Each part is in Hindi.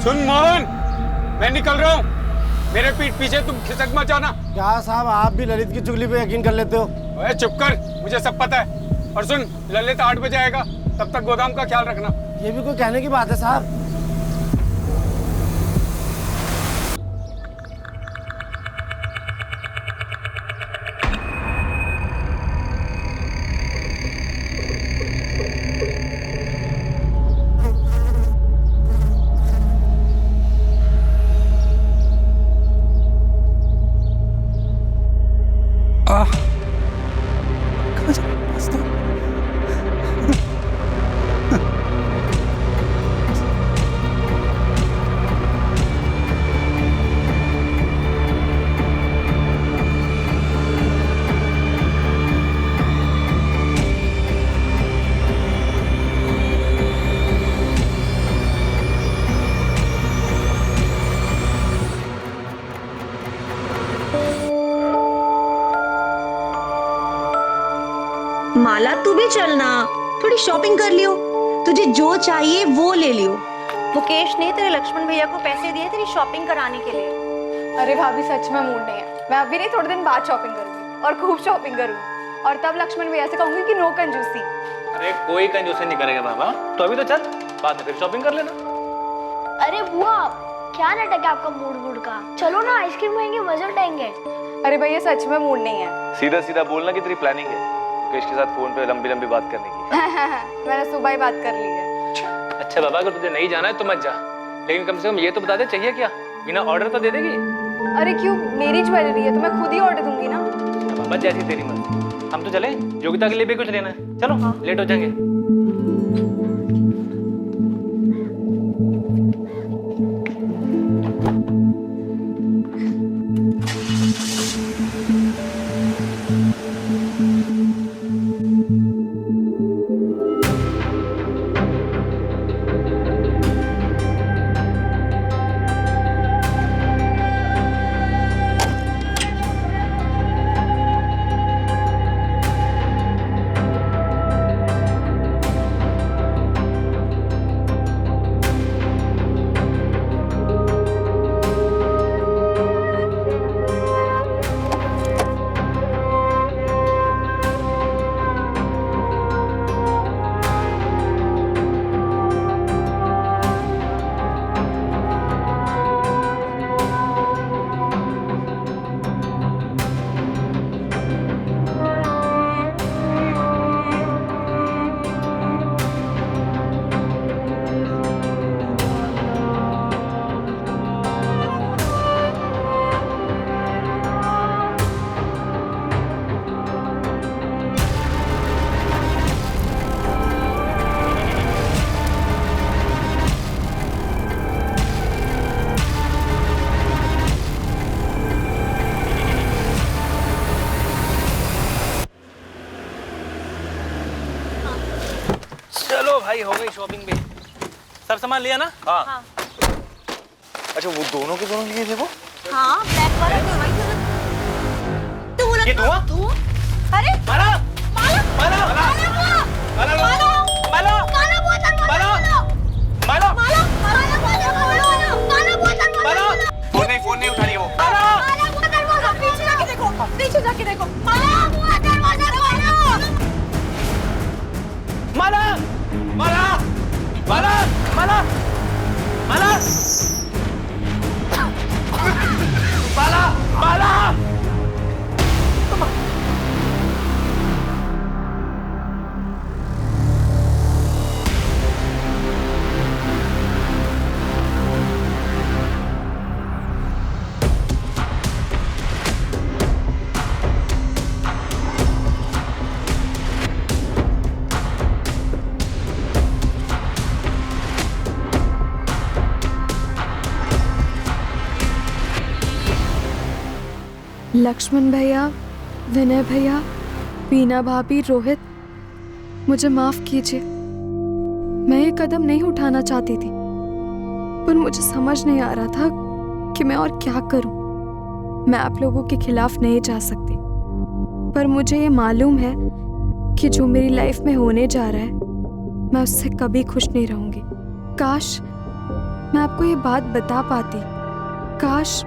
सुन मोहन, मैं निकल रहा हूँ। मेरे पीठ पीछे तुम खिसक मत जाना। क्या साहब, आप भी ललित की चुगली पे यकीन कर लेते हो? ओए चुप कर, मुझे सब पता है। और सुन, ललित 8 बजे आएगा, तब तक गोदाम का ख्याल रखना। ये भी कोई कहने की बात है साहब? माला तू भी चलना, थोड़ी शॉपिंग कर लियो। तुझे जो चाहिए वो ले लियो। मुकेश ने तेरे लक्ष्मण भैया को पैसे दिए तेरी शॉपिंग कराने के लिए। अरे भाभी सच में मूड नहीं है। मैं अभी नहीं, थोड़े दिन बाद शॉपिंग करूंगी और खूब शॉपिंग करूंगी। और तब लक्ष्मण भैया से कहूंगी कि नो कंजूसी। अरे कोई कंजूसी नहीं करेगा बाबा, तो अभी तो चल, बाद में फिर शॉपिंग कर लेना। अरे बुआ, क्या नाटक है आपका मूड का? चलो ना, आइसक्रीम खाएंगे, मजे उठाएंगे। अरे भैया सच में मूड नहीं है। सीधा सीधा बोलना कि तेरी प्लानिंग है मुकेश के साथ फोन पे लंबी लंबी बात करने की। मैंने सुबह ही बात कर ली है। अच्छा बाबा, अगर तुझे नहीं जाना है तो मत जा, लेकिन कम से कम ये तो बता दे चाहिए क्या, बिना ऑर्डर तो दे देगी। अरे क्यों, मेरी ज्वेलरी है तो मैं खुद ही ऑर्डर दूंगी ना। बाबा जैसी तेरी मर्जी। हम तो चले, योगिता के लिए भी कुछ लेना है। चलो हाँ। लेट हो जाएंगे। भाई हो गई शॉपिंग भी। सब सामान लिया ना? हाँ। अच्छा वो दोनों के दोनों लिए थे वो? हाँ, ब्लैक वाला तो वही था। तो वो ये धुआं? अरे माला! माला! माला! माला! माला! माला! माला वो दरवाजा खोलो! माला! माला! माला वो दरवाजा खोलो! माला वो दरवाजा खोलो! फोन नहीं उठा रही है वो। माला वो दरवाजा, पीछे जाके देखो, पीछे जाके देखो। माला वो दरवाजा खोलो! माला! माला! माला! माला! माला! माला! माला! लक्ष्मण भैया, विनय भैया, बीना भाभी, रोहित, मुझे माफ कीजिए। मैं ये कदम नहीं उठाना चाहती थी, पर मुझे समझ नहीं आ रहा था कि मैं और क्या करूं। मैं आप लोगों के खिलाफ नहीं जा सकती, पर मुझे ये मालूम है कि जो मेरी लाइफ में होने जा रहा है मैं उससे कभी खुश नहीं रहूंगी। मैं आपको ये बात बता पाती, काश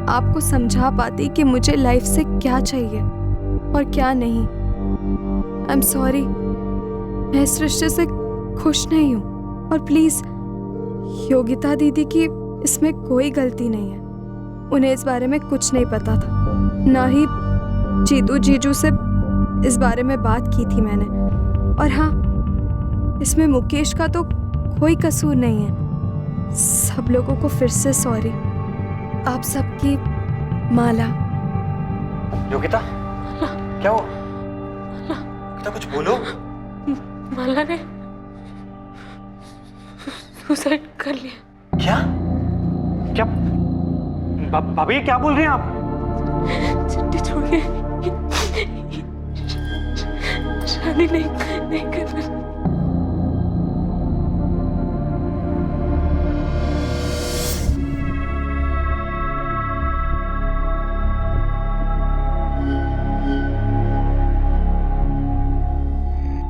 आपको समझा पाती कि मुझे लाइफ से क्या चाहिए और क्या नहीं। आई एम सॉरी, मैं इस रिश्ते से खुश नहीं हूँ। और प्लीज, योगिता दीदी की इसमें कोई गलती नहीं है। उन्हें इस बारे में कुछ नहीं पता था, ना ही जीजू से इस बारे में बात की थी मैंने। और हाँ, इसमें मुकेश का तो कोई कसूर नहीं है। सब लोगों को फिर से सॉरी। आप सबकी माला। योगिता, क्या हुआ? योगिता, कुछ बोलो। माला ने सुसाइड कर लिया। क्या क्या भाभी, क्या बोल रहे हैं आप? चिट्ठी छोड़ के शादी नहीं करना।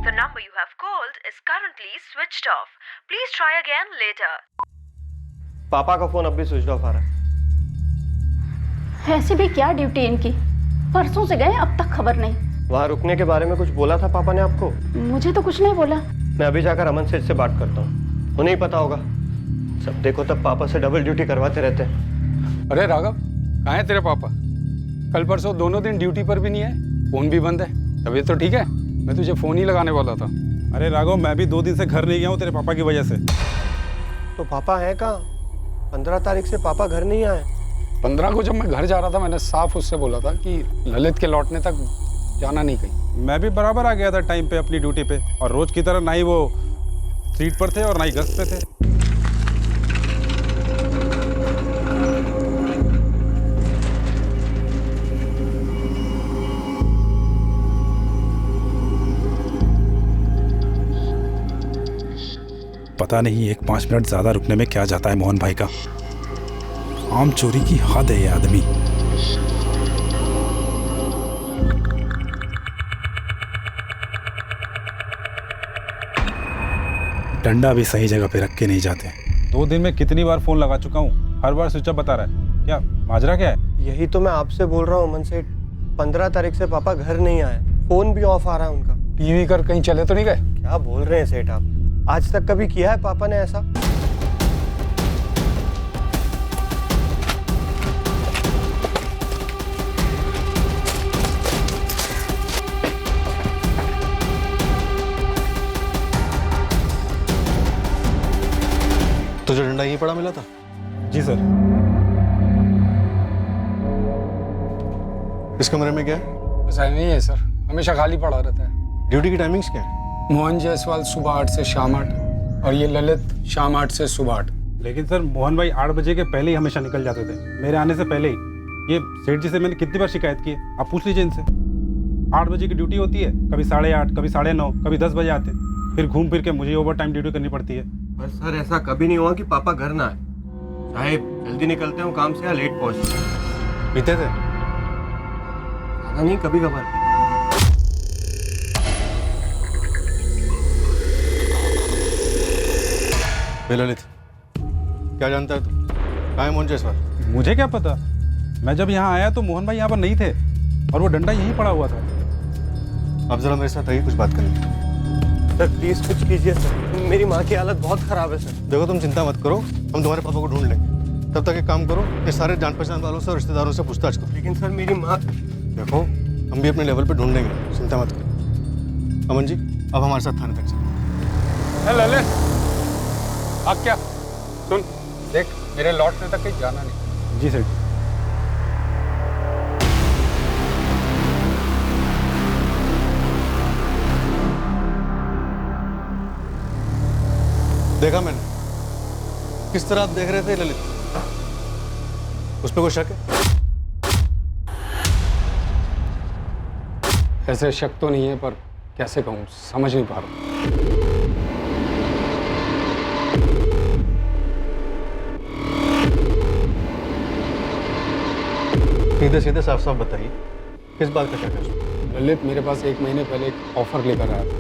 The number you have called is currently switched off. Please try again later. पापा का फोन अब भी स्विच ऑफ आ रहा है। ऐसी भी क्या ड्यूटी इनकी, परसों से गए अब तक खबर नहीं। वहाँ रुकने के बारे में कुछ बोला था पापा ने आपको? मुझे तो कुछ नहीं बोला। मैं अभी जाकर अमन सेठ से बात करता हूँ, उन्हें ही पता होगा। सब देखो तब पापा से डबल ड्यूटी करवाते रहते हैं। अरे राघव, कहाँ है तेरे पापा? कल परसों दोनों दिन ड्यूटी पर भी नहीं है, फोन भी बंद है। तबीयत तो ठीक है? मैं तुझे फोन ही लगाने वाला था। अरे राघव, मैं भी 2 दिन से घर नहीं गया हूँ तेरे पापा की वजह से। तो पापा है कहाँ? 15 तारीख से पापा घर नहीं आए। 15 को जब मैं घर जा रहा था, मैंने साफ उससे बोला था कि ललित के लौटने तक जाना नहीं कहीं। मैं भी बराबर आ गया था टाइम पे अपनी ड्यूटी पे, और रोज की तरह ना ही वो सीट पर थे और ना ही गश्त पे थे। पता नहीं एक 5 मिनट ज्यादा रुकने में क्या जाता है मोहन भाई का। आम चोरी की हद है ये आदमी। डंडा भी सही जगह पे रख के नहीं जाते। 2 दिन में कितनी बार फोन लगा चुका हूँ, हर बार स्विच ऑफ बता रहा है। क्या माजरा क्या है? यही तो मैं आपसे बोल रहा हूँ अमन सेठ, 15 तारीख से पापा घर नहीं आए, फोन भी ऑफ आ रहा है उनका। टीवी कर कहीं चले तो नहीं गए? क्या बोल रहे हैं सेठ आप? आज तक कभी किया है पापा ने ऐसा? तुझे डंडा यहीं पड़ा मिला था? जी सर। इस कमरे में क्या है? ऐसा नहीं है सर, हमेशा खाली पड़ा रहता है। ड्यूटी की टाइमिंग्स क्या है? मोहन जायसवाल सुबह 8 से शाम 8 और ये ललित शाम 8 से सुबह 8। लेकिन सर मोहन भाई 8 बजे के पहले ही हमेशा निकल जाते थे, मेरे आने से पहले ही। ये सेठ जी से मैंने कितनी बार शिकायत की है, आप पूछ लीजिए इनसे। 8 बजे की ड्यूटी होती है, कभी 8:30, कभी 9:30, कभी 10 बजे आते हैं। फिर घूम फिर के मुझे ओवर टाइम ड्यूटी करनी पड़ती है। पर सर ऐसा कभी नहीं हुआ कि पापा घर ना आए, चाहे जल्दी निकलते हो काम से या लेट पहुंचते हैं। पीते थे? नहीं, कभी कभार। ललित, क्या जानता है तू? कहाँ है मोहन जायसवाल? मुझे क्या पता, मैं जब यहाँ आया तो मोहन भाई यहाँ पर नहीं थे और वो डंडा यहीं पड़ा हुआ था। आप जरा मेरे साथ आइए, कुछ बात करनी। सर प्लीज कुछ कीजिए सर, मेरी माँ की हालत बहुत खराब है सर। देखो तुम चिंता मत करो, हम तुम्हारे पापा को ढूंढ लेंगे। तब तक एक काम करो, ये सारे जान पहचान वालों से और रिश्तेदारों से पूछताछ करो। लेकिन सर मेरी माँ। देखो हम भी अपने लेवल पे ढूंढ लेंगे, चिंता मत करो। अमन जी, अब हमारे साथ थाने तक चलो। ललित, अब क्या? सुन, देख मेरे लौटने तक कहीं जाना नहीं। जी सर। देखा मैंने किस तरह आप देख रहे थे ललित, उस पर कोई शक है? ऐसे शक तो नहीं है, पर कैसे कहूँ, समझ नहीं पा रहा। सीधे सीधे साफ साफ बताइए, किस बात का शक है? ललित मेरे पास 1 महीने पहले एक ऑफर लेकर आया था।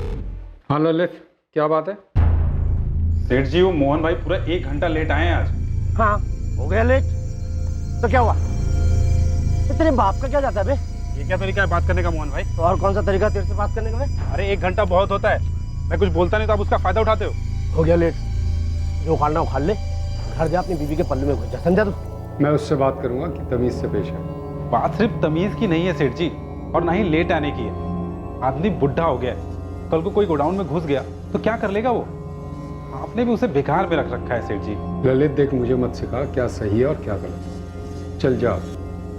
हाँ ललित, क्या बात है? सेठ जी वो मोहन भाई पूरा 1 घंटा लेट आए हैं आज। हाँ हो गया लेट तो क्या हुआ? तो तेरे बाप का क्या जाता है बे? ये क्या तरीका है बात करने का मोहन भाई? तो और कौन सा तरीका तेरे से बात करने का बे? अरे 1 घंटा बहुत होता है, मैं कुछ बोलता नहीं तो आप उसका फायदा उठाते हो गया लेट, जो उखाड़ना उखाड़ ले, घर जा अपनी बीवी के पल्लू में घुस जा, समझा तू? मैं उससे बात करूंगा कि तमीज़ से पेश है। बात सिर्फ तमीज की नहीं है सेठ जी, और ना ही लेट आने की है। आदमी बुढ़ा हो गया है, कल को कोई गोडाउन में घुस गया तो क्या कर लेगा वो? आपने भी उसे बेकार में रख रखा है सेठ जी। ललित देख, मुझे मत सिखा क्या सही है और क्या गलत। चल जा।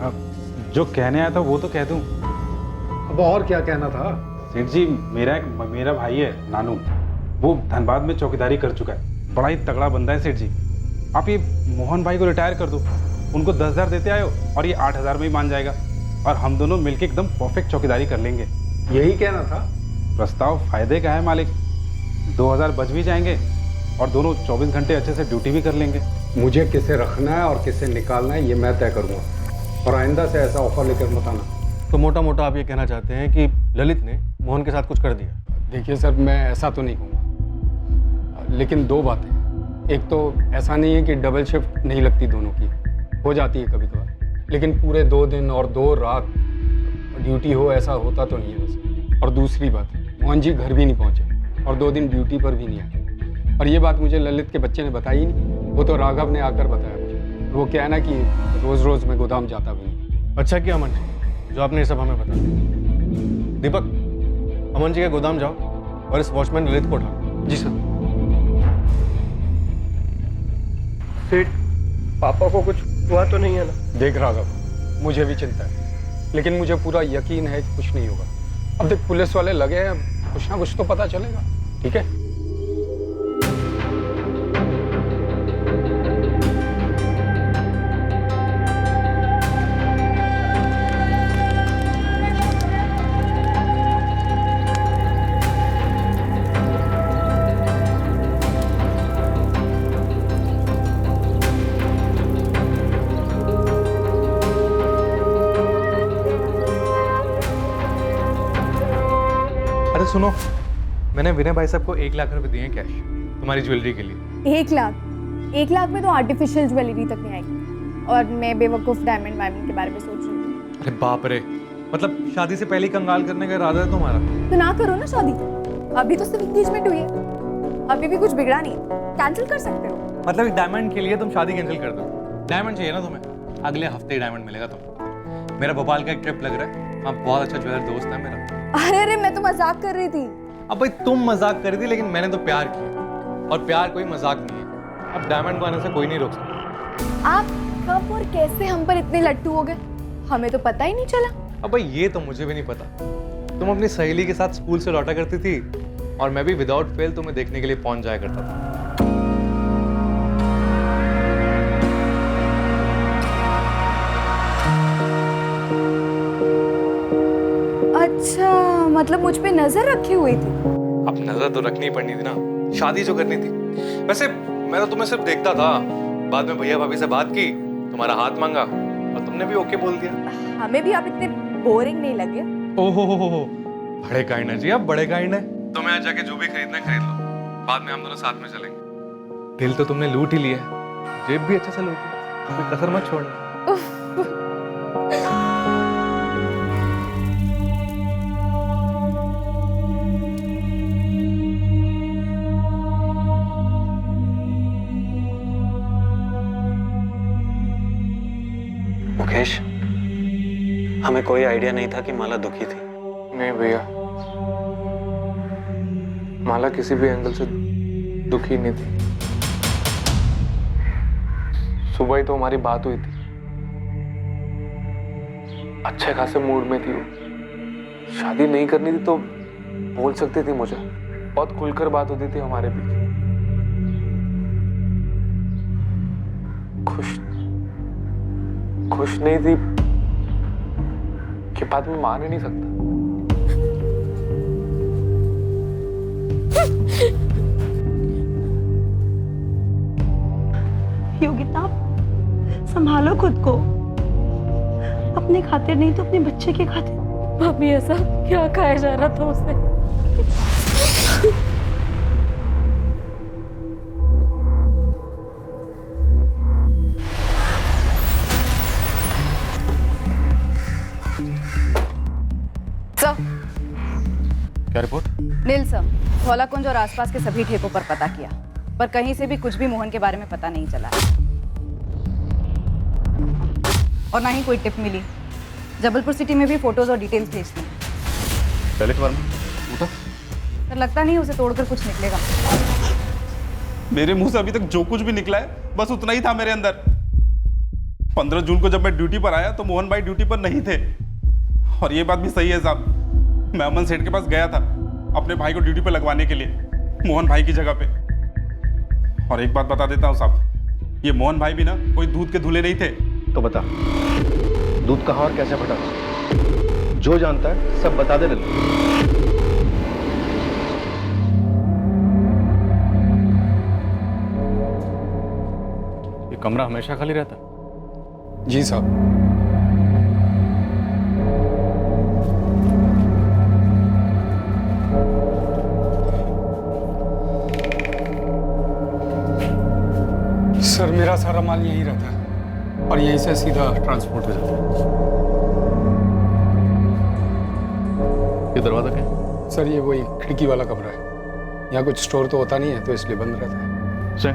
अब जो कहने आया था वो तो कह दूं। अब और क्या कहना था? सेठ जी मेरा भाई है नानू, वो धनबाद में चौकीदारी कर चुका है, बड़ा ही तगड़ा बंदा है सेठ जी। आप ये मोहन भाई को रिटायर कर दो, उनको 10,000 देते आयो और ये 8,000 में ही मान जाएगा, और हम दोनों मिलके एकदम परफेक्ट चौकीदारी कर लेंगे। यही कहना था? प्रस्ताव फायदे का है मालिक, 2,000 बच भी जाएंगे और दोनों 24 घंटे अच्छे से ड्यूटी भी कर लेंगे। मुझे किसे रखना है और किसे निकालना है ये मैं तय करूँगा, और आइंदा से ऐसा ऑफर लेकर मत आना। तो मोटा मोटा आप ये कहना चाहते हैं कि ललित ने मोहन के साथ कुछ कर दिया? देखिए सर, मैं ऐसा तो नहीं कहूँगा, लेकिन 2 बातें। एक तो ऐसा नहीं है कि डबल शिफ्ट नहीं लगती, दोनों की हो जाती है कभी कभार, लेकिन पूरे 2 दिन और 2 रात ड्यूटी हो ऐसा होता तो नहीं है वैसे। और दूसरी बात, मोहन जी घर भी नहीं पहुँचे और 2 दिन ड्यूटी पर भी नहीं आए। और ये बात मुझे ललित के बच्चे ने बताई ही नहीं, वो तो राघव ने आकर बताया मुझे। वो क्या है ना कि रोज़ रोज़ मैं गोदाम जाता भी नहीं। अच्छा किया अमन जी जो आपने ये सब हमें बता दिया। दीपक, अमन जी के गोदाम जाओ और इस वॉचमैन ललित को उठाओ। जी सर। सेठ, पापा को कुछ हुआ तो नहीं है ना? देख राघव, मुझे भी चिंता है, लेकिन मुझे पूरा यकीन है कि कुछ नहीं होगा। अब देख, पुलिस वाले लगे हैं, कुछ ना कुछ तो पता चलेगा, ठीक है? अरे सुनो, मैंने विनय भाई साहब को 1 लाख रुपए दिए हैं कैश तुम्हारी ज्वेलरी के लिए। 1 लाख में तो आर्टिफिशियल ज्वेलरी तक नहीं आएगी, और मैं बेवकूफ़ डायमंड के बारे में सोच रही थी। अरे बाप रे, मतलब शादी से पहले ही कंगाल करने का इरादा है तुम्हारा? तो ना करो ना शादी, अभी तो सिर्फ एंगेजमेंट हुई है, अभी भी कुछ बिगड़ा नहीं है, कैंसिल कर सकते हो। मतलब एक डायमंड के लिए तुम शादी कैंसिल कर दो? डायमंड चाहिए ना तुम्हें? अगले हफ्ते ही डायमंड मिलेगा तुमको। मेरा भोपाल का एक ट्रिप लग रहा है, वहाँ बहुत अच्छा ज्वेलर दोस्त है मेरा। अरे मैं तो मजाक कर रही थी। अब भाई तुम मजाक कर रही थी, लेकिन मैंने तो प्यार किया, और प्यार कोई मजाक नहीं है। अब डायमंड को आने से कोई नहीं रोक सकता। आप कब और कैसे हम पर इतने लट्टू हो गए, हमें तो पता ही नहीं चला। अब भाई ये तो मुझे भी नहीं पता। तुम अपनी सहेली के साथ स्कूल से लौटा करती थी, और मैं भी विदाउट फेल तुम्हें देखने के लिए पहुंच जाया करता था। अच्छा, मतलब मुझ पे नजर रखी हुई थी? अब नजर तो रखनी पड़नी थी ना, शादी जो करनी थी। वैसे मैं तो तुम्हें सिर्फ देखता था, बाद में भैया भाभी से बात की, तुम्हारा हाथ मांगा और तुमने भी ओके बोल दिया। हमें भी आप इतने बोरिंग नहीं लगे। ओहो, बड़े काइंड है जी आप, बड़े काइंड है। तुम्हें आज जाके जो भी खरीदना है खरीद लो, बाद में हम दोनों साथ में चलेंगे। दिल तो तुमने लूट ही लिया, जेब भी अच्छे से लूट लिया, कोई कसर मत छोड़ना। मुकेश, हमें कोई आइडिया नहीं था कि माला दुखी थी। नहीं भैया, माला किसी भी एंगल से दुखी नहीं थी। सुबह ही तो हमारी बात हुई थी, अच्छे खासे मूड में थी वो। शादी नहीं करनी थी तो बोल सकती थी मुझे, बहुत खुलकर बात होती थी हमारे बीच। खुश नहीं थी कि बात में मान ही नहीं सकता। योगिता, संभालो खुद को, अपने खातिर नहीं तो अपने बच्चे के खातिर। भाभी ऐसा क्या खाया जा रहा था उसे? सर, क्या रिपोर्ट? नील सर, धौलाकुंज और आसपास के सभी ठेकों पर पता किया, पर कहीं से भी कुछ भी मोहन के बारे में पता नहीं चला और ना ही कोई टिप मिली। जबलपुर सिटी में भी फोटोज और डिटेल्स भेज दी। ललित वर्मा उठो। सर, लगता नहीं उसे तोड़कर कुछ निकलेगा। मेरे मुंह से अभी तक जो कुछ भी निकला है बस उतना ही था मेरे अंदर। 15 जून को जब मैं ड्यूटी पर आया तो मोहन भाई ड्यूटी पर नहीं थे। और ये बात भी सही है साहब, मैं अमन सेठ के पास गया था अपने भाई को ड्यूटी पर लगवाने के लिए, मोहन भाई की जगह पे। और एक बात बता देता हूँ साहब, ये मोहन भाई भी ना कोई दूध के धुले नहीं थे। तो बता, दूध कहाँ और कैसे फटा? जो जानता है सब बता दे ललित। ये कमरा हमेशा खाली रहता? जी साहब। सर, मेरा सारा माल यहीं रहता है और यहीं से सीधा ट्रांसपोर्ट हो जाता है। ये दरवाजा क्या है? सर, ये वही खिड़की वाला कमरा है। यहाँ कुछ स्टोर तो होता नहीं है तो इसलिए बंद रहता है। सर,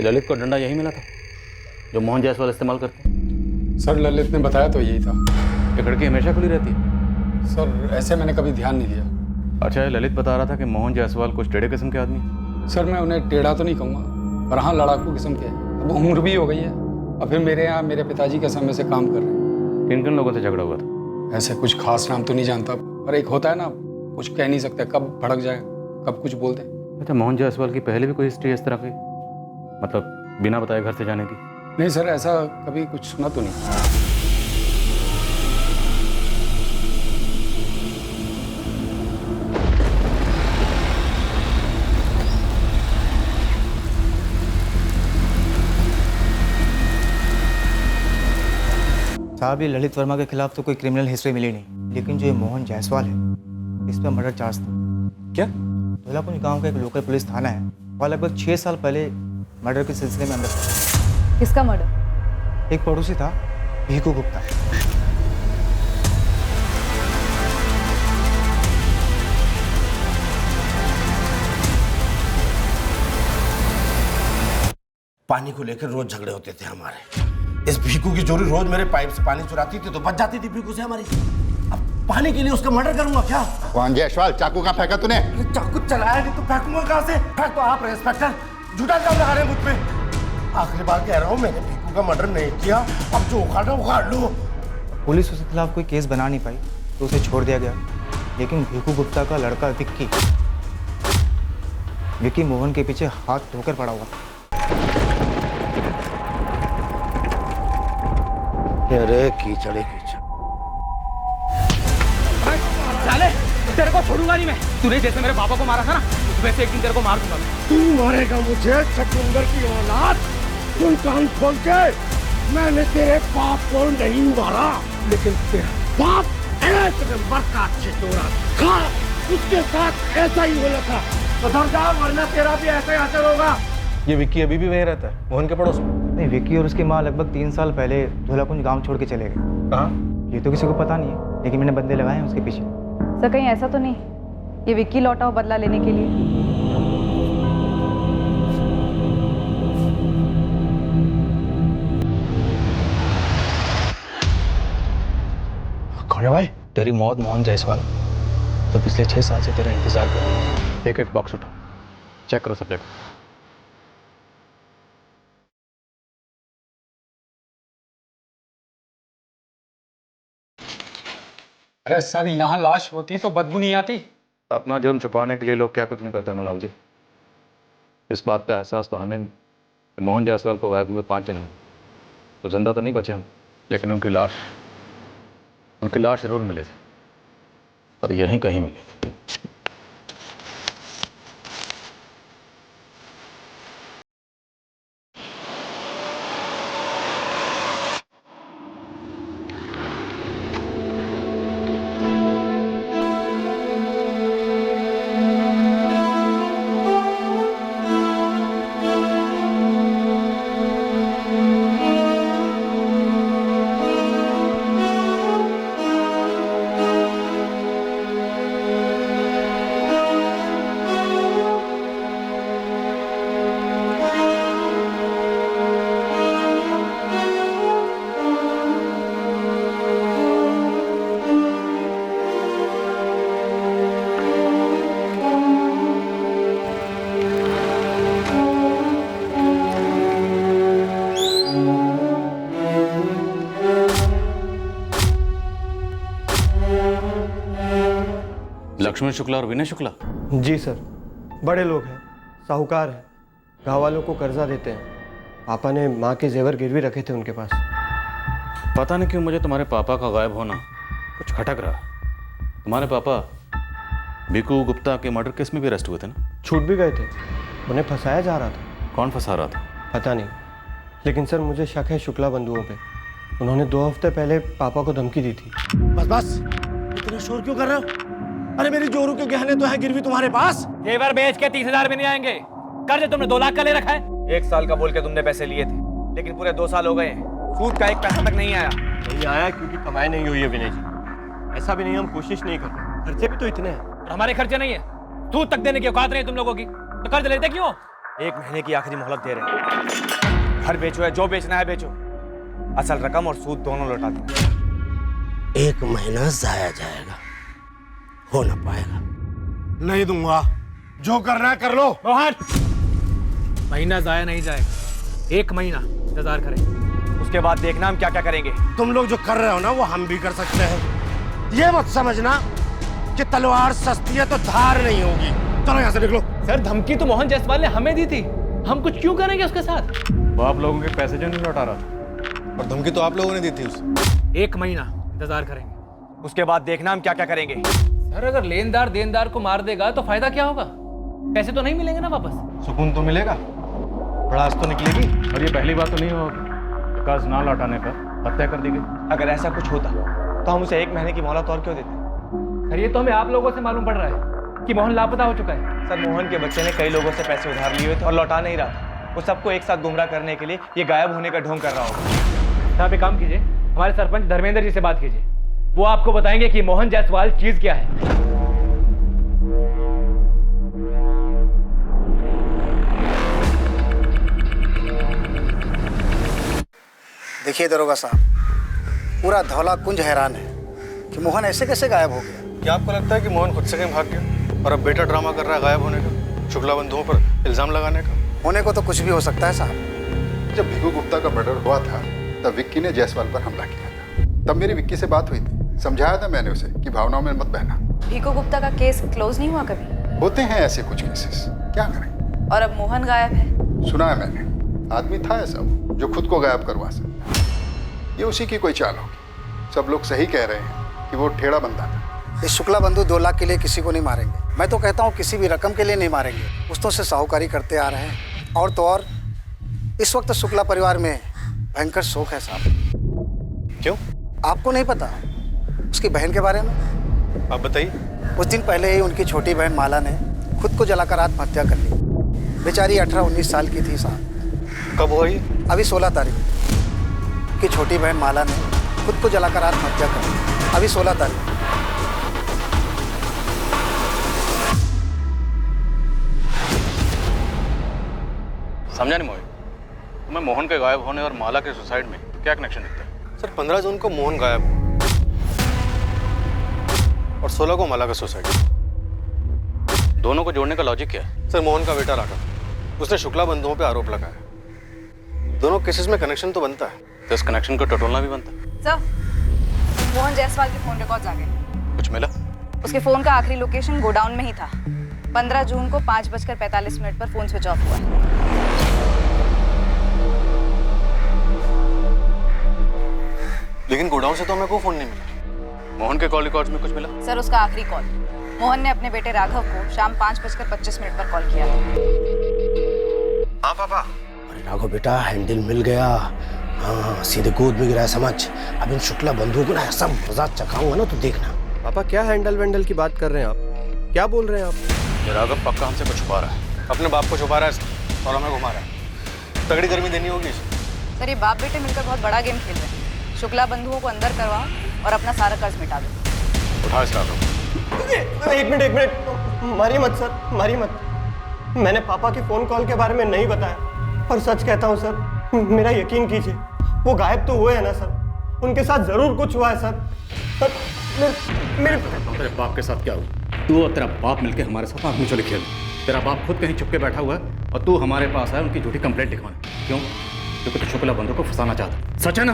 ललित को डंडा यही मिला था जो मोहन जायसवाल इस्तेमाल करते हैं? सर, ललित ने बताया तो यही था। ये खिड़की हमेशा खुली रहती है? सर, ऐसे मैंने कभी ध्यान नहीं दिया। अच्छा, ललित बता रहा था कि मोहन जायसवाल कुछ टेढ़े किस्म के आदमी हैं। सर, मैं उन्हें टेढ़ा तो नहीं कहूँगा, पर हाँ लड़ाकू किस्म के हैं। अब उम्र भी हो गई है और फिर मेरे यहाँ मेरे पिताजी के समय से काम कर रहे हैं। किन किन लोगों से झगड़ा हुआ था? ऐसे कुछ खास नाम तो नहीं जानता, पर एक होता है ना, कुछ कह नहीं सकते, कब भड़क जाए कब कुछ बोल दे। अच्छा, मोहन जायसवाल की पहले भी कोई हिस्ट्री इस तरह की, मतलब बिना बताए घर से जाने की? नहीं सर, ऐसा कभी कुछ सुना तो नहीं। साहब, ये ललित वर्मा के खिलाफ तो कोई क्रिमिनल हिस्ट्री मिली नहीं, लेकिन जो ये मोहन जायसवाल है इस पर मर्डर चार्ज था। क्या? धौलाकुंज गांव का एक लोकल पुलिस थाना है, वहाँ लगभग 6 साल पहले मर्डर के सिलसिले में अंदर। किसका मर्डर? एक पड़ोसी था, भीकू गुप्ता। पानी को लेकर रोज झगड़े होते थे हमारे। इस भीकू की जोड़ी रोज मेरे पाइप से पानी चुराती थी तो बच जाती थी भीकू से हमारी। अब पानी के लिए उसका मर्डर करूंगा क्या? मोहन जायसवाल, चाकू कहाँ फेंका तूने? चाकू चलाया नहीं तो फेंकूंगा कहाँ से? फेंक तो आप इंस्पेक्टर, झूठा इल्जाम लगा रहे हैं मुझ पे। आखिरी बार कह रहा हूँ, मैंने भीकू का मर्डर नहीं किया। अब जो उखाड़ा उखाड़ लो। पुलिस उसके खिलाफ कोई केस बना नहीं पाई तो उसे छोड़ दिया गया, लेकिन भीकू गुप्ता का लड़का विक्की मोहन के पीछे हाथ धोकर पड़ा हुआ। अरे कीचड़े कीचड़। साले, तेरे को छोड़ूंगा नहीं मैं। तूने जैसे मेरे पापा को मारा था ना, वैसे एक दिन तेरे को मार दूंगा। तू मारेगा मुझे, छठुंगर की औलाद। सुन कान खोल के, मैंने तेरे बाप को नहीं मारा, लेकिन तेरा बाप एक नंबर का छितोरा था। उसके साथ ऐसा ही होना था। उधर जा, वरना तेरा भी ऐसा ही असर होगा। ये विक्की अभी भी वहीं रहता है, मोहन के पड़ोस में? नहीं, विक्की और उसकी माँ लगभग 3 साल पहले धौलाकुंज गांव छोड़ के चले गए। कहाँ? ये तो किसी को पता नहीं है, लेकिन मैंने बंदे लगाए हैं उसके पीछे। सर, कहीं ऐसा तो नहीं ये विक्की लौटा हो बदला लेने के लिए? कौन है भाई? तेरी मौत मोहन जायसवाल तो पिछले 6 साल से तेरा इंतजार कर रही है। एक बॉक्स उठा, चेक करो सब जगह। अरे सर, यहाँ लाश होती तो बदबू नहीं आती? अपना जुर्म छुपाने के लिए लोग क्या कुछ नहीं करते नलाल जी। इस बात का एहसास तो हमें मोहन जायसवाल को गायब हुए 5 दिन तो जिंदा तो नहीं बचे हम, लेकिन उनकी लाश जरूर मिले थे, और यहीं कहीं मिली। लक्ष्मण शुक्ला और विनय शुक्ला? जी सर, बड़े लोग हैं, साहूकार हैं, गाँव वालों को कर्जा देते हैं। पापा ने माँ के जेवर गिरवी रखे थे उनके पास। पता नहीं क्यों मुझे तुम्हारे पापा का गायब होना कुछ खटक रहा। तुम्हारे पापा भिकू गुप्ता के मर्डर केस में भी अरेस्ट हुए थे ना? छूट भी गए थे, उन्हें फंसाया जा रहा था। कौन फंसा रहा था? पता नहीं, लेकिन सर मुझे शक है शुक्ला बंधुओं पे। उन्होंने 2 हफ्ते पहले पापा को धमकी दी थी। बस इतना शोर क्यों कर रहे हो? अरे मेरी जोरू के गहने तो है गिरवी तुम्हारे पास। जेवर बेच के 30,000 भी नहीं आएंगे। कर्ज तुमने 2 लाख का ले रखा है। 1 साल का बोल के तुमने पैसे लिए थे, लेकिन पूरे 2 साल हो गए हैं, सूद का 1 पैसा तक नहीं आया। नहीं आया क्योंकि कमाई नहीं हुई है विनय जी। ऐसा भी नहीं, हम कोशिश नहीं कर रहे, खर्चे भी तो इतने हैं। और हमारे खर्चे नहीं है, सूद तक देने की औकात नहीं तुम लोगों की, तो कर्ज लेते क्यों? 1 महीने की आखिरी मोहलत दे रहे हैं। घर बेचो है, जो बेचना है बेचो, असल रकम और सूद दोनों लौटा दो। 1 महीना जाया जाएगा, हो ना पाएगा। नहीं दूंगा, जो करना है कर लो। मोहन, महीना जाया नहीं जाएगा, 1 महीना इंतजार करें, उसके बाद देखना हम क्या क्या करेंगे। तुम लोग जो कर रहे हो ना वो हम भी कर सकते हैं। ये मत समझना कि तलवार सस्ती है तो धार नहीं होगी। चलो यहाँ से निकलो। सर धमकी तो मोहन जायसवाल ने हमें दी थी, हम कुछ क्यों करेंगे उसके साथ? वो आप लोगों के पैसे जो नहीं लौटा रहा था, और धमकी तो आप लोगों ने दी थी उसे। 1 महीना इंतजार करेंगे, उसके बाद देखना हम क्या क्या करेंगे। सर अगर लेनदार देनदार को मार देगा तो फायदा क्या होगा? पैसे तो नहीं मिलेंगे ना वापस। सुकून तो मिलेगा, भड़ास तो निकलेगी, और ये पहली बात तो नहीं होगी कर्ज ना लौटाने पर हत्या कर दी गई। अगर ऐसा कुछ होता तो हम उसे 1 महीने की मोहलत और क्यों देते? सर ये तो हमें आप लोगों से मालूम पड़ रहा है कि मोहन लापता हो चुका है। सर मोहन के बच्चे ने कई लोगों से पैसे उधार लिए हुए थे और लौटा नहीं रहा था। वो सबको एक साथ गुमराह करने के लिए ये गायब होने का ढोंग कर रहा होगा। आप एक काम कीजिए, हमारे सरपंच धर्मेंद्र जी से बात कीजिए, वो आपको बताएंगे कि मोहन जायसवाल चीज क्या है। देखिए दरोगा साहब, पूरा धौला कुंज हैरान है कि मोहन ऐसे कैसे गायब हो गया। क्या आपको लगता है कि मोहन खुद से कहीं भाग गया और अब बेटा ड्रामा कर रहा है गायब होने का, शुक्ला बंधुओं पर इल्जाम लगाने का? होने को तो कुछ भी हो सकता है साहब। जब भिकू गुप्ता का मर्डर हुआ था तब विक्की ने जायसवाल पर हमला किया था। तब मेरी विक्की से बात हुई थी, समझाया था मैंने उसे कि भावनाओं में मत बहना। भीको गुप्ता का केस क्लोज नहीं हुआ कभी? होते हैं ऐसे कुछ केसेस, क्या करें। और अब मोहन गायब है। सुना है मैंने, आदमी था ऐसा जो खुद को गायब करवा सकता। ये उसी की कोई चाल होगी। सब लोग सही कह रहे हैं कि वो ठेड़ा बंदा था। इस शुक्ला बंधु 2 लाख के लिए किसी को नहीं मारेंगे। मैं तो कहता हूँ किसी भी रकम के लिए नहीं मारेंगे। पुश्तों से साहूकारी करते आ रहे हैं, और तो और इस वक्त शुक्ला परिवार में भयंकर शोक है साहब। क्यों? आपको नहीं पता उसकी बहन के बारे में? आप बताइए। कुछ दिन पहले ही उनकी छोटी बहन माला ने खुद को जलाकर आत्महत्या कर ली। बेचारी 18-19 साल की थी साहब। कब हुई? अभी 16 तारीख की छोटी बहन माला ने खुद को जलाकर आत्महत्या कर ली। अभी 16 तारीख। समझा नहीं मोहित, तुम्हें मोहन के गायब होने और माला के सुसाइड में क्या कनेक्शन दिखता है? सर 15 जून को मोहन गायब और 16 को माला का सुसाइड। दोनों को जोड़ने का लॉजिक क्या है? सर मोहन का बेटा राघव, उसने शुक्ला बंधुओं पे आरोप लगाया। दोनों केसेस में कनेक्शन तो बनता है, तो इस कनेक्शन को टटोलना भी बनता है। सर मोहन जायसवाल के फोन रिकॉर्ड्स आ गए। कुछ मिला? उसके फोन का आखिरी लोकेशन गोडाउन में ही था। 15 जून को 5:45 पर फोन स्विच ऑफ हुआ है। लेकिन गोडाउन से तो हमें कोई फोन नहीं मिला। मोहन के कॉल रिकॉर्ड्स में कुछ मिला? सर उसका आखिरी कॉल मोहन ने अपने बेटे राघव को शाम 5:25 पर कॉल किया। हाँ पापा। अरे राघव बेटा, हैंडल मिल गया। हाँ, सीधे गोद में गिरा है समझ। अब इन शुक्ला बंधुओं को ना ऐसा मजा चखाऊंगा ना, तो देखना। पापा क्या हैंडल वैंडल की बात कर रहे हैं आप? क्या बोल रहे हैं आप? ये राघव पक्का हमसे कुछ छुपा रहा है। अपने बाप को छुपा रहा है और हमें घुमा रहा है। तगड़ी गर्मी देनी होगी इसे। सर ये बाप बेटे मिलकर बहुत बड़ा गेम खेल रहे हैं। शुक्ला बंधुओं को अंदर करवाओ और अपना सारा कर्ज मिटा दो। उठा इस राघव। एक मिनट, मारिए मत सर, मारिए मत। मैंने पापा के फोन कॉल के बारे में नहीं बताया, पर सच कहता हूँ सर, मेरा यकीन कीजिए, वो गायब तो हुए हैं ना सर, उनके साथ जरूर कुछ हुआ है सर। मेरे तेरे बाप के साथ क्या हुआ? तू और तेरा बाप मिलके हमारे साथ आंख मिचौली खेल। तेरा बाप खुद कहीं छुप के बैठा हुआ है और तू हमारे पास आया उनकी झूठी कंप्लेंट लिखवाने। क्यों? क्योंकि तू शुक्ला बंधु को फंसाना चाहता। सच है ना?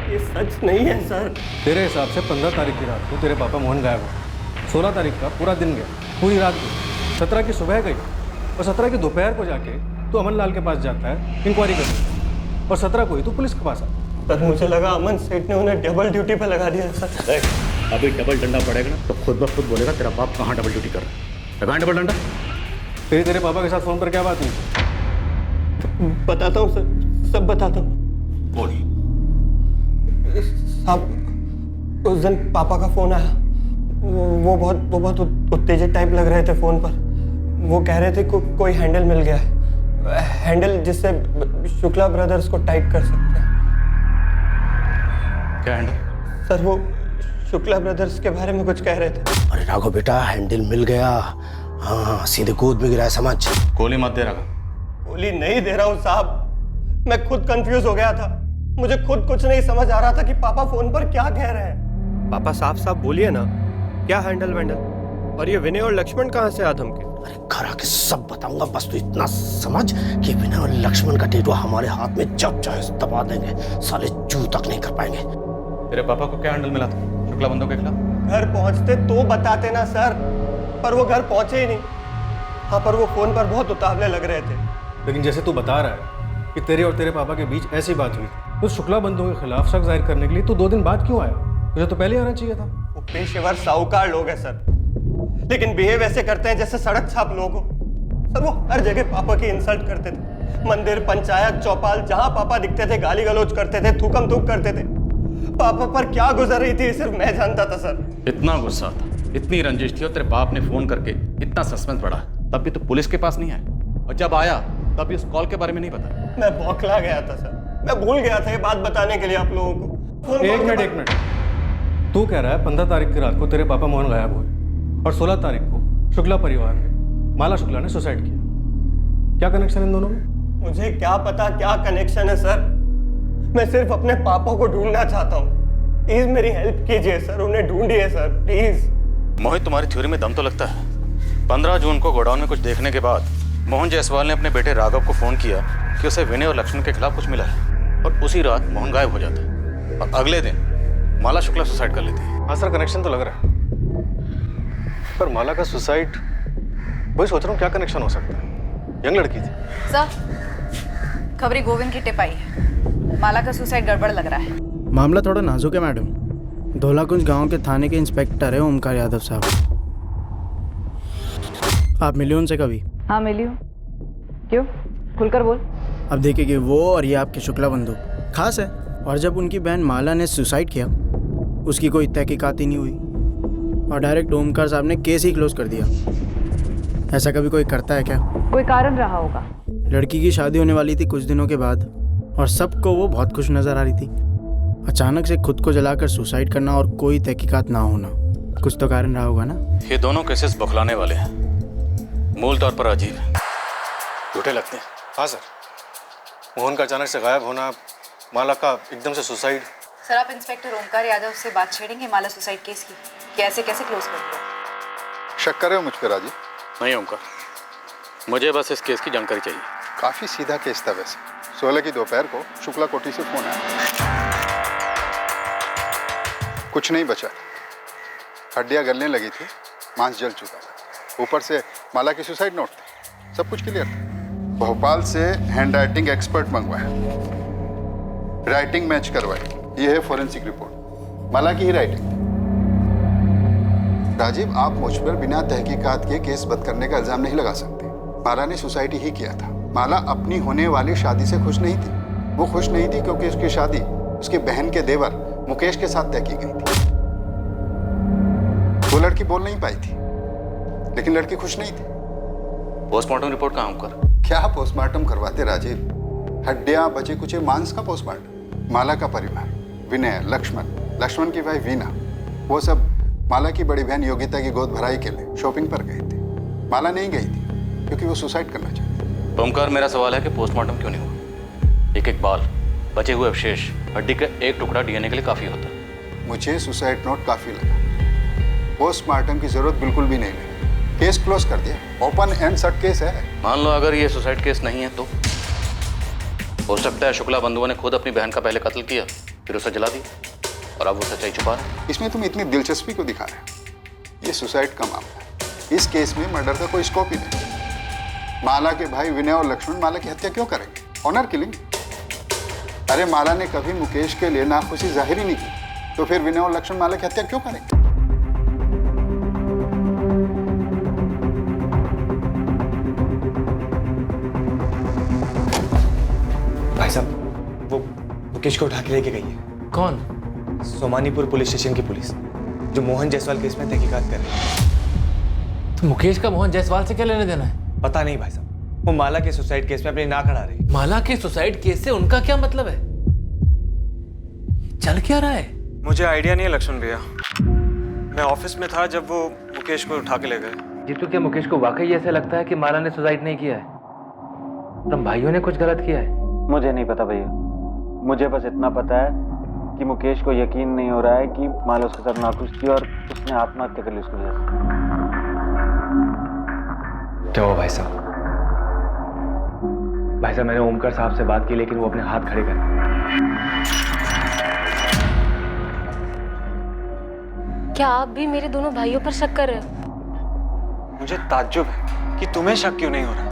ये सच नहीं है सर। तेरे हिसाब से 15 तारीख की रात को तेरे पापा मोहन गायब हुआ। 16 तारीख का पूरा दिन गया, पूरी रात गई। 17 की सुबह गई और 17 की दोपहर को जाके तू अमन लाल के पास जाता है इंक्वायरी करने, और 17 को ही तू पुलिस के पास आता। सर मुझे लगा अमन सेठ ने उन्हें डबल ड्यूटी पे लगा दिया सर। अभी डबल डंडा पड़ेगा ना तो खुद ब खुद बोलेगा तेरा बाप कहाँ डबल ड्यूटी कर रहा है। लगाएं डबल डंडा। तेरे पापा के साथ फोन पर क्या बात हुई? बताता हूँ सर, सब बताता हूँ। बोल। साहब उस दिन पापा का फोन आया, वो बहुत उत्तेजित टाइप लग रहे थे फोन पर। वो कह रहे थे कोई हैंडल मिल गया है, हैंडल जिससे शुक्ला ब्रदर्स को टाइट कर सकते हैं। क्या हैंडल? सर वो शुक्ला ब्रदर्स के बारे में कुछ कह रहे थे। अरे राघव बेटा, हैंडल मिल गया। हाँ, सीधे गोद में गिरा है समझ। गोली मत दे राघव। गोली नहीं दे रहा हूँ साहब, मैं खुद कंफ्यूज हो गया था। मुझे खुद कुछ नहीं समझ आ रहा था कि पापा फोन पर क्या कह रहे हैं। पापा साफ साफ बोलिए ना, क्या हैंडल वैंडल? और ये विनय और लक्ष्मण कहाँ से आ धमके? अरे घर आके सब बताऊंगा, बस तू इतना समझ कि विनय और लक्ष्मण का टेटू हमारे हाथ में जब चाहे दबा देंगे, साले चू तक नहीं कर पाएंगे। तेरे पापा को क्या हैंडल मिला था शुक्ला बंधु के खिलाफ? घर पहुंचते तो बताते ना सर, पर वो घर पहुंचे ही नहीं। हाँ, पर वो फोन पर बहुत उतावले लग रहे थे। लेकिन जैसे तू बता रहा है कि तेरे और तेरे पापा के बीच ऐसी बात हुई, तो शुक्ला बंधुओं के खिलाफ शक जाहिर करने के लिए तू 2 दिन बाद क्यों आया? तुझे तो पहले आना चाहिए था। वो पेशेवर साहूकार लोग हैं सर, लेकिन बिहेव ऐसे करते हैं जैसे सड़क छाप लोग हो। सर वो हर जगह पापा की इंसल्ट करते थे। मंदिर, पंचायत, चौपाल, जहां पापा दिखते थे गाली गलौज करते थे, थूकम थूक करते थे। पापा पर क्या गुजर रही थी सिर्फ मैं जानता था सर। इतना गुस्सा था, इतनी रंजिश थी और तेरे बाप ने फोन करके इतना सस्पेंस बढ़ा, तब भी तो पुलिस के पास नहीं आया, और जब आया तब भी उस कॉल के बारे में नहीं पता। मैं बौखला गया था सर, मैं भूल गया था ये बात बताने के लिए आप लोगों को। एक मिनट, तू कह रहा है 15 तारीख की रात को तेरे पापा मोहन गायब हुए और 16 तारीख को शुक्ला परिवार में माला शुक्ला ने सुसाइड किया। क्या कनेक्शन इन दोनों में? मुझे क्या पता क्या कनेक्शन है सर, मैं सिर्फ अपने पापा को ढूंढना चाहता हूँ। प्लीज मेरी हेल्प कीजिए सर, उन्हें ढूंढिए सर प्लीज। मोहित, तुम्हारी थ्योरी में दम तो लगता है। 15 जून को गोडाउन में कुछ देखने के बाद मोहन जायसवाल ने अपने बेटे राघव को फोन किया कि उसे विनय और लक्ष्मण के खिलाफ कुछ मिला है, और उसी रात मोहन गायब हो जाता है और अगले दिन माला शुक्ला सुसाइड कर लेती है। हाँ सर, कनेक्शन तो लग रहा है, पर माला का सुसाइड, वही सोच रहा हूँ क्या कनेक्शन हो सकता है। यंग लड़की थी सर। खबरी गोविंद की टिप आई है, माला का सुसाइड गड़बड़ लग रहा है। मामला थोड़ा नाजुक है मैडम। धौलाकुंज गांव के थाने के इंस्पेक्टर है ओमकार यादव साहब। आप मिले उनसे कभी? हाँ मिली हूँ। क्यों? खुलकर बोल। अब देखिए कि वो और ये आपके शुक्ला बंधु खास है, और जब उनकी बहन माला ने सुसाइड किया उसकी कोई तहकीकात ही नहीं हुई और डायरेक्ट ओमकार साहब ने केस ही क्लोज कर दिया। ऐसा कभी कोई करता है क्या? कोई कारण रहा होगा। लड़की की शादी होने वाली थी कुछ दिनों के बाद और सबको वो बहुत खुश नजर आ रही थी। अचानक से खुद को जलाकर सुसाइड करना और कोई तहकीकात ना होना, कुछ तो कारण रहा होगा ना। ये दोनों केसेस बौखलाने वाले हैं, मूल तौर पर अजीब है, झूठे लगते हैं। हाँ सर, मोहन का अचानक से गायब होना, माला का एकदम से सुसाइड। सर आप इंस्पेक्टर ओमकार यादव से बात छेड़ेंगे माला सुसाइड केस की, कैसे कैसे क्लोज कर दिया? शक कर रहे हो मुझ पर राजीव? नहीं ओमकार, मुझे बस इस केस की जानकारी चाहिए। काफी सीधा केस था वैसे। 16 की दोपहर को शुक्ला कोठी से फोन आया, कुछ नहीं बचा, हड्डियां गलने लगी थी, मांस जल चुका था, ऊपर से माला की सुसाइड नोट थे, सब कुछ क्लियर था। भोपाल से हैंड राइटिंग एक्सपर्ट मंगवाया, राइटिंग मैच करवाई, ये है फॉरेंसिक रिपोर्ट। माला की ही राइटिंग थी। राजीव, आप मुझ पर बिना तहकीकात के केस बंद करने का इल्जाम नहीं लगा सकते। माला ने सुसाइड ही किया था। माला अपनी होने वाली शादी से खुश नहीं थी। वो खुश नहीं थी क्योंकि उसकी शादी उसकी बहन के देवर मुकेश के साथ तय की गई थी। वो लड़की बोल नहीं पाई थी, लेकिन लड़की खुश नहीं थी। पोस्टमार्टम रिपोर्ट कहाँ कर? क्या पोस्टमार्टम करवाते राजीव? हड्डियां, बचे कुचे मांस का पोस्टमार्टम। माला का परिवार, विनय, लक्ष्मण की वाइफ वीना, वो सब माला की बड़ी बहन योगिता की गोद भराई के लिए शॉपिंग पर गए थे। माला नहीं गई थी क्योंकि वो सुसाइड करना चाहती। ओमकार, मेरा सवाल है कि पोस्टमार्टम क्यों नहीं हुआ? एक एक बाल, बचे हुए अवशेष, हड्डी का एक टुकड़ा डीएनए के लिए काफी होता है। मुझे सुसाइड नोट काफी लगा। पोस्टमार्टम की जरूरत बिल्कुल भी नहीं लगी। केस क्लोज कर दिया। ओपन एंड शट केस है। मान लो अगर ये सुसाइड केस नहीं है तो हो सकता है शुक्ला बंधुओं ने खुद अपनी बहन का पहले कत्ल किया, फिर उसे जला दिया और अब वो सच्चाई छुपा रहे हैं। इसमें तुम इतनी दिलचस्पी को दिखा रहे हो? ये सुसाइड का मामला है। इस केस में मर्डर का कोई स्कोप ही नहीं। माला के भाई विनय और लक्ष्मण माला की हत्या क्यों करेंगे? Honour killing. अरे माला ने कभी मुकेश के लिए नाखुशी जाहिर ही नहीं की, तो फिर विनय और लक्ष्मण माला की हत्या क्यों करेंगे? भाई साहब, वो मुकेश को उठा के लेके गई है। कौन? सोमानीपुर पुलिस स्टेशन की पुलिस, जो मोहन जायसवाल केस में तहकीकात कर रही है। तो मुकेश का मोहन जायसवाल से क्या लेने देना है? पता नहीं भाई साहब, वो माला के सुसाइड केस में अपनी नाक अड़ा रही है। माला के सुसाइड केस से उनका क्या मतलब है? चल क्या रहा है? मुझे आइडिया नहीं है लक्ष्मण भैया। मैं ऑफिस में था जब वो मुकेश को उठा के ले गए। जीतू, क्या मुकेश को वाकई ऐसा लगता है कि माला ने सुसाइड नहीं किया है? तुम भाइयों ने कुछ गलत किया है? मुझे नहीं पता भैया। मुझे बस इतना पता है कि मुकेश को यकीन नहीं हो रहा है कि माला उसके साथ नाखुश थी और उसने आत्महत्या कर ली उसकी वजह से। क्या हुआ भाई साहब? भाई साहब, मैंने ओमकार साहब से बात की, लेकिन वो अपने हाथ खड़े कर दिए। क्या आप भी मेरे दोनों भाइयों पर शक कर रहे हो? मुझे ताज्जुब है कि तुम्हें शक क्यों नहीं हो रहा।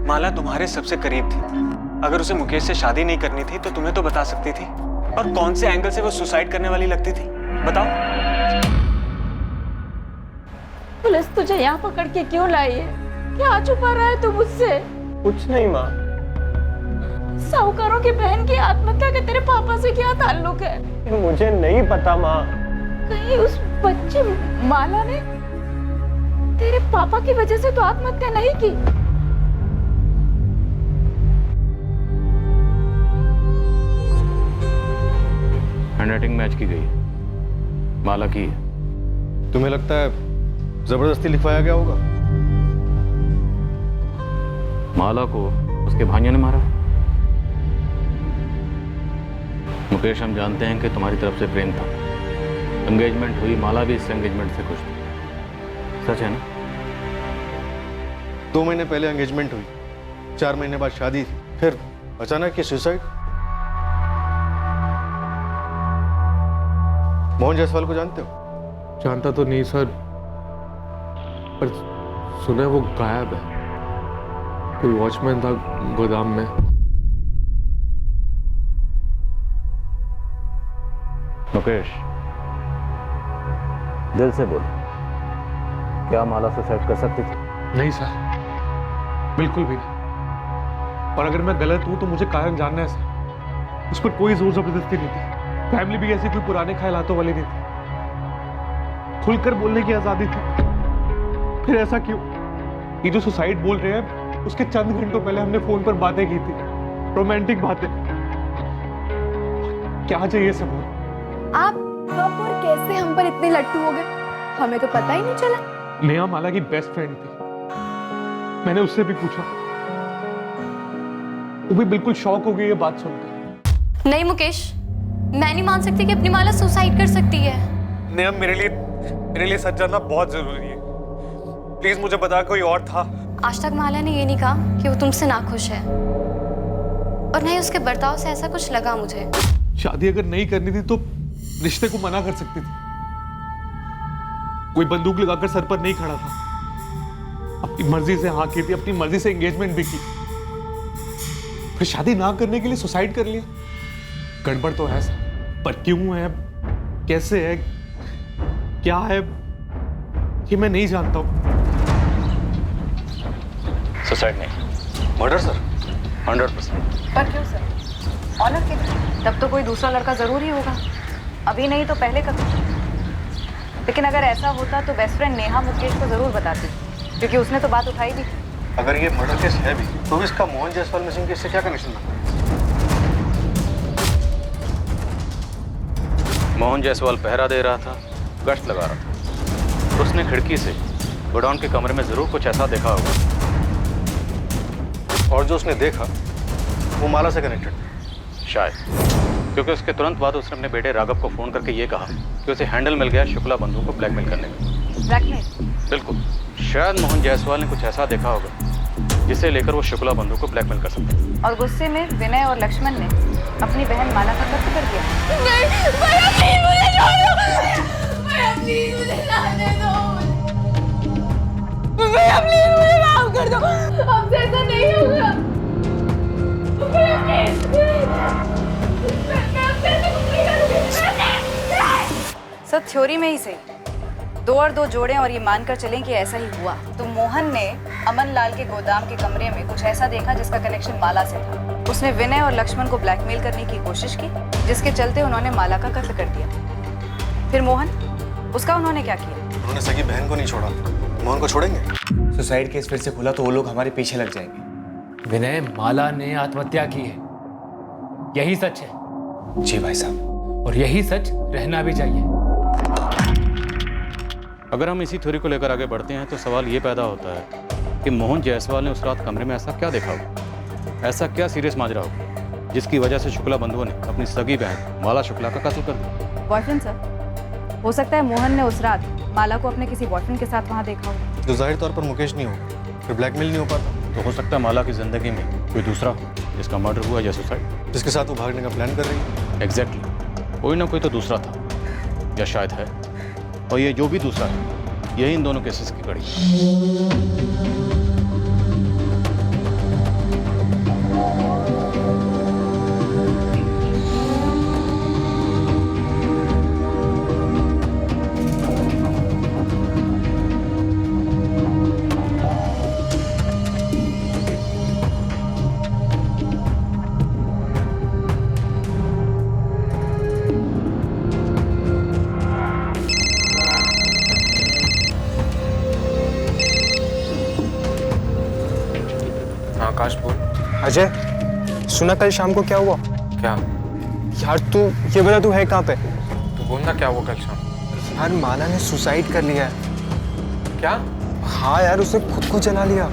माला तुम्हारे सबसे करीब थी। अगर उसे मुकेश से शादी नहीं करनी थी तो तुम्हें तो बता सकती थी। और कौन से एंगल से वो सुसाइड करने वाली लगती थी, बताओ। पुलिस तुझे यहाँ पकड़ के क्यों लाई है? क्या छुपा रहा है तू मुझसे? कुछ नहीं माँ। साहूकारों की बहन की आत्महत्या का तेरे पापा से क्या ताल्लुक है? मुझे नहीं पता माँ। कहीं उस बच्चे माला ने तेरे पापा की वजह से तो आत्महत्या नहीं की? हैंडराइटिंग मैच की गई, माला की। तुम्हें लगता है जबरदस्ती लिखवाया गया होगा? माला को उसके भाइयों ने मारा। मुकेश, हम जानते हैं कि तुम्हारी तरफ से प्रेम था। एंगेजमेंट हुई, माला भी इस एंगेजमेंट से खुश थी। सच है ना? 2 महीने पहले एंगेजमेंट हुई, 4 महीने बाद शादी थी, फिर अचानक ये सुसाइड। मोहन जायसवाल को जानते हो? जानता तो नहीं सर, पर सुना है वो गायब है। कोई वॉचमैन था गोदाम में। मुकेश, दिल से बोल, क्या माला सुसाइड कर सकती थी? नहीं सर, बिल्कुल भी नहीं। और अगर मैं गलत हूं तो मुझे कारण जानना है सर। उस पर कोई जोर जबरदस्ती नहीं थी। फैमिली भी ऐसी कोई पुराने ख्यालातों वाली नहीं थी। खुलकर बोलने की आजादी थी। फिर ऐसा क्यों? ये जो सुसाइड बोल रहे हैं, उसके चंद घंटों पहले हमने फोन पर बातें की थी, रोमांटिक बातें। क्या चाहिए सब? आप कब और कैसे हम पर इतने लट्टू हो गए? हमें तो पता ही नहीं चला। नेहा माला की बेस्ट फ्रेंड थी। मैंने उससे भी पूछा, वो भी बिल्कुल शॉक हो गई ये बात सुनकर। नहीं मुकेश, मैं नहीं मान सकती कि अपनी माला सुसाइड कर सकती है। नेहा, मेरे लिए सच जानना बहुत जरूरी है। प्लीज मुझे बता, कोई और था? आज तक माला ने ये नहीं कहा कि वो तुमसे नाखुश है, और नहीं उसके बर्ताव से ऐसा कुछ लगा मुझे। शादी अगर नहीं करनी थी तो रिश्ते को मना कर सकती थी। कोई बंदूक लगाकर सर पर नहीं खड़ा था। अपनी मर्जी से हाँ की थी, अपनी मर्जी से एंगेजमेंट भी की, फिर शादी ना करने के लिए सुसाइड कर लिया। गड़बड़ तो है सर, पर क्यों है कैसे है, क्या है, ये मैं नहीं जानता हूँ। सुसाइड नहीं, मर्डर सर, 100%। पर क्यों सर? ऑनर के लिए? तब तो कोई दूसरा लड़का जरूर ही होगा, अभी नहीं तो पहले कभी। लेकिन अगर ऐसा होता तो बेस्ट फ्रेंड नेहा मुकेश को जरूर बताती, क्योंकि उसने तो बात उठाई भी। अगर ये मर्डर केस है भी तो इसका मोहन जायसवाल मिसिंग केस से क्या कनेक्शन बनता है? मोहन जायसवाल पहरा दे रहा था, गश्त लगा रहा था। उसने खिड़की से गोडाउन के कमरे में जरूर कुछ ऐसा देखा होगा। और जो उसने देखा वो माला से कनेक्टेड, शायद, क्योंकि उसके तुरंत बाद उसने अपने बेटे राघव को फोन करके ये कहा कि उसे हैंडल मिल गया शुक्ला बंधु को ब्लैकमेल करने में। ब्लैकमेल? बिल्कुल, शायद मोहन जायसवाल ने कुछ ऐसा देखा होगा जिसे लेकर वो शुक्ला बंधु को ब्लैकमेल कर सकता। और गुस्से में विनय और लक्ष्मण ने अपनी बहन माला का कत्ल कर दिया। नहीं, भैया प्लीज मुझे छोड़ दो। भैया प्लीज मुझे जाने दो। भैया प्लीज मुझे माफ कर दो, हमसे ऐसा नहीं होगा। भैया प्लीज, मैं आपसे ऐसा कुछ नहीं करूँगी। सर थ्योरी में ही सही, 2 और 2 जोड़ें और ये मानकर चलें कि ऐसा ही हुआ, तो मोहन ने अमन लाल के गोदाम के कमरे में कुछ ऐसा देखा जिसका कनेक्शन माला से था। उसने विनय और लक्ष्मण को ब्लैकमेल करने की कोशिश की, जिसके चलते उन्होंने माला का कत्ल कर दिया। फिर मोहन, उसका उन्होंने क्या किया? उन्होंने सगी बहन को नहीं छोड़ा, मोहन को छोड़ेंगे? सुसाइड केस फिर से खुला तो वो लोग हमारे पीछे लग जाएंगे। विनय, माला ने आत्महत्या की है, यही सच है। जी भाई साहब, और यही सच रहना भी चाहिए। अगर हम इसी थ्योरी को लेकर आगे बढ़ते हैं तो सवाल ये पैदा होता है कि मोहन जायसवाल ने उस रात कमरे में ऐसा क्या देखा होगा, ऐसा क्या सीरियस माजरा होगा जिसकी वजह से शुक्ला बंधुओं ने अपनी सगी बहन माला शुक्ला का कत्ल कर दिया। बॉयफ्रेंड सर, हो सकता है मोहन ने उस रात माला को अपने किसी बॉयफ्रेंड के साथ वहाँ देखा हो। जो जाहिर तौर पर मुकेश नहीं होगा, फिर ब्लैकमेल नहीं हो पाता। तो हो सकता है माला की जिंदगी में कोई दूसरा हो जिसका मर्डर हुआ या सुसाइड, जिसके साथ वो भागने का प्लान कर रही है। एग्जैक्टली, कोई ना कोई तो दूसरा था या शायद है, और ये जो भी दूसरा है यही इन दोनों केसेस की कड़ी है। आकाश बोल। अजय, सुना कल शाम को क्या हुआ? क्या यार तू ये बता, तू है कहाँ पे? तू बोलना क्या हुआ कल शाम? यार माला ने सुसाइड कर लिया है। क्या? हाँ यार, उसने खुद को जला लिया।